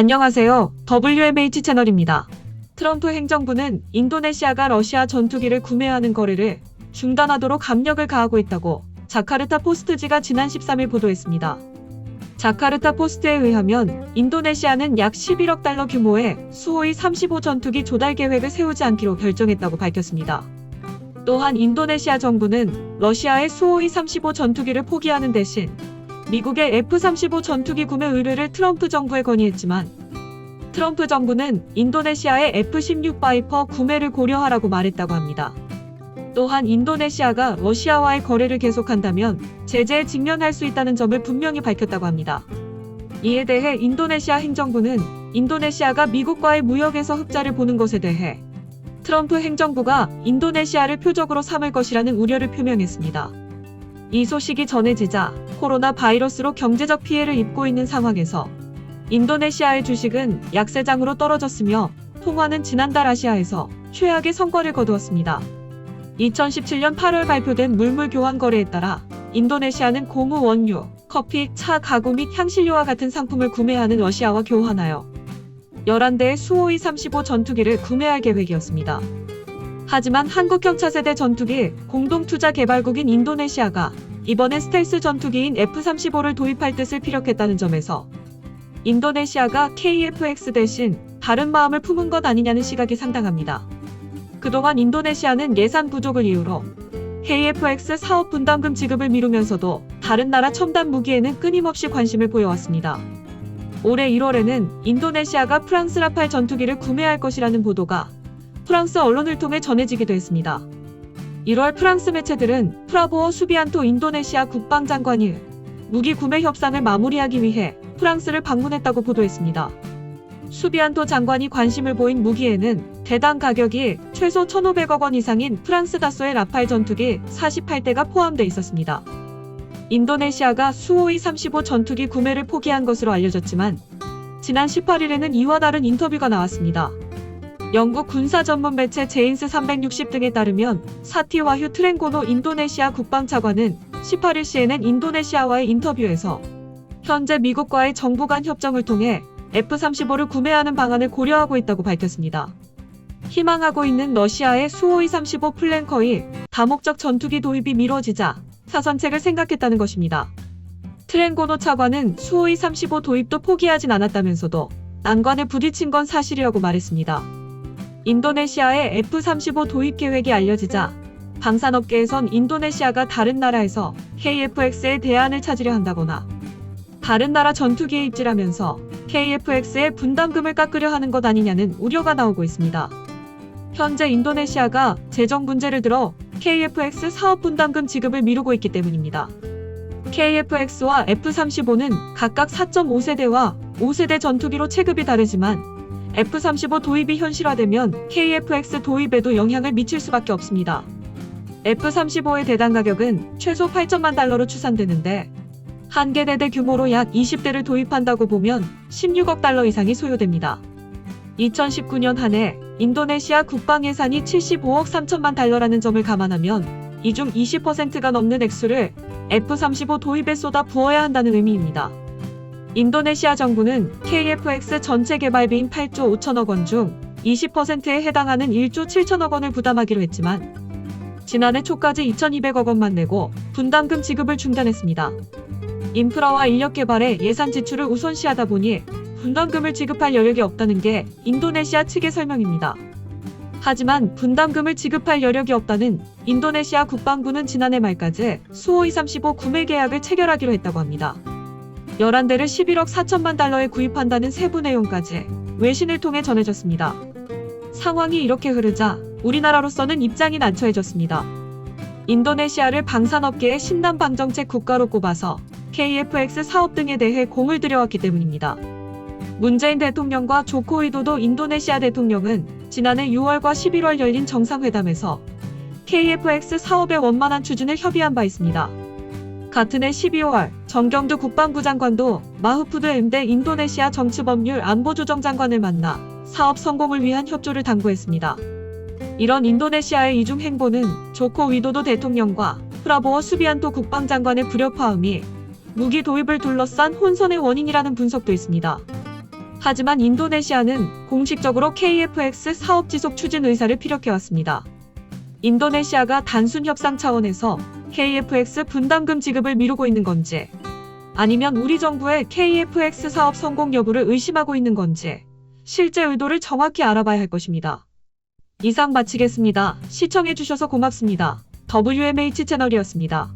안녕하세요. WMH 채널입니다. 트럼프 행정부는 인도네시아가 러시아 전투기를 구매하는 거래를 중단하도록 압력을 가하고 있다고 자카르타 포스트지가 지난 13일 보도했습니다. 자카르타 포스트에 의하면 인도네시아는 약 11억 달러 규모의 수호이 35 전투기 조달 계획을 세우지 않기로 결정했다고 밝혔습니다. 또한 인도네시아 정부는 러시아의 수호이 35 전투기를 포기하는 대신 미국의 F-35 전투기 구매 의뢰를 트럼프 정부에 건의했지만 트럼프 정부는 인도네시아의 F-16 바이퍼 구매를 고려하라고 말했다고 합니다. 또한 인도네시아가 러시아와의 거래를 계속한다면 제재에 직면할 수 있다는 점을 분명히 밝혔다고 합니다. 이에 대해 인도네시아 행정부는 인도네시아가 미국과의 무역에서 흑자를 보는 것에 대해 트럼프 행정부가 인도네시아를 표적으로 삼을 것이라는 우려를 표명했습니다. 이 소식이 전해지자 코로나 바이러스로 경제적 피해를 입고 있는 상황에서 인도네시아의 주식은 약세장으로 떨어졌으며 통화는 지난달 아시아에서 최악의 성과를 거두었습니다. 2017년 8월 발표된 물물 교환 거래에 따라 인도네시아는 고무 원유, 커피, 차, 가구 및 향신료와 같은 상품을 구매하는 러시아와 교환하여 11대의 수호이 35 전투기를 구매할 계획이었습니다. 하지만 한국형 차세대 전투기 공동투자개발국인 인도네시아가 이번엔 스텔스 전투기인 F-35를 도입할 뜻을 피력했다는 점에서 인도네시아가 KF-X 대신 다른 마음을 품은 것 아니냐는 시각이 상당합니다. 그동안 인도네시아는 예산 부족을 이유로 KF-X 사업 분담금 지급을 미루면서도 다른 나라 첨단 무기에는 끊임없이 관심을 보여왔습니다. 올해 1월에는 인도네시아가 프랑스 라팔 전투기를 구매할 것이라는 보도가 프랑스 언론을 통해 전해지기도 했습니다. 1월 프랑스 매체들은 프라보어 수비안토 인도네시아 국방장관이 무기 구매 협상을 마무리하기 위해 프랑스를 방문했다고 보도했습니다. 수비안토 장관이 관심을 보인 무기에는 대당 가격이 최소 1,500억 원 이상인 프랑스 다소의 라팔 전투기 48대가 포함돼 있었습니다. 인도네시아가 수호이 35 전투기 구매를 포기한 것으로 알려졌지만 지난 18일에는 이와 다른 인터뷰가 나왔습니다. 영국 군사 전문 매체 제인스 360 등에 따르면 사티 와휴 트랭고노 인도네시아 국방차관은 18일 CNN 인도네시아와의 인터뷰에서 현재 미국과의 정부 간 협정을 통해 F-35를 구매하는 방안을 고려하고 있다고 밝혔습니다. 희망하고 있는 러시아의 수호이 35 플랭커의 다목적 전투기 도입이 미뤄지자 사선책을 생각했다는 것입니다. 트랭고노 차관은 수호이 35 도입도 포기하진 않았다면서도 난관에 부딪힌 건 사실이라고 말했습니다. 인도네시아의 F-35 도입 계획이 알려지자 방산업계에선 인도네시아가 다른 나라에서 KF-X의 대안을 찾으려 한다거나 다른 나라 전투기에 입질하면서 KF-X의 분담금을 깎으려 하는 것 아니냐는 우려가 나오고 있습니다. 현재 인도네시아가 재정 문제를 들어 KF-X 사업 분담금 지급을 미루고 있기 때문입니다. KF-X와 F-35는 각각 4.5세대와 5세대 전투기로 체급이 다르지만 F-35 도입이 현실화되면 KF-X 도입에도 영향을 미칠 수밖에 없습니다. F-35의 대당 가격은 최소 8천만 달러로 추산되는데 한 개 대대 규모로 약 20대를 도입한다고 보면 16억 달러 이상이 소요됩니다. 2019년 한 해 인도네시아 국방 예산이 75억 3천만 달러라는 점을 감안하면 이 중 20%가 넘는 액수를 F-35 도입에 쏟아 부어야 한다는 의미입니다. 인도네시아 정부는 KF-X 전체 개발비인 8조 5천억 원 중 20%에 해당하는 1조 7천억 원을 부담하기로 했지만 지난해 초까지 2,200억 원만 내고 분담금 지급을 중단했습니다. 인프라와 인력 개발에 예산 지출을 우선시하다 보니 분담금을 지급할 여력이 없다는 게 인도네시아 측의 설명입니다. 하지만 분담금을 지급할 여력이 없다는 인도네시아 국방부는 지난해 말까지 수호이 35 구매 계약을 체결하기로 했다고 합니다. 11대를 11억 4천만 달러에 구입한다는 세부 내용까지 외신을 통해 전해졌습니다. 상황이 이렇게 흐르자 우리나라로서는 입장이 난처해졌습니다. 인도네시아를 방산업계의 신남 방정책 국가로 꼽아서 KF-X 사업 등에 대해 공을 들여왔기 때문입니다. 문재인 대통령과 조코 위도도 인도네시아 대통령은 지난해 6월과 11월 열린 정상회담에서 KF-X 사업의 원만한 추진을 협의한 바 있습니다. 같은 해 12월 정경두 국방부 장관도 마흐푸드 MD 인도네시아 정치법률 안보조정장관을 만나 사업 성공을 위한 협조를 당부했습니다. 이런 인도네시아의 이중 행보는 조코 위도도 대통령과 프라보어 수비안토 국방장관의 불협화음이 무기 도입을 둘러싼 혼선의 원인이라는 분석도 있습니다. 하지만 인도네시아는 공식적으로 KFX 사업 지속 추진 의사를 피력해왔습니다. 인도네시아가 단순 협상 차원에서 KFX 분담금 지급을 미루고 있는 건지, 아니면 우리 정부의 KFX 사업 성공 여부를 의심하고 있는 건지 실제 의도를 정확히 알아봐야 할 것입니다. 이상 마치겠습니다. 시청해주셔서 고맙습니다. WMH 채널이었습니다.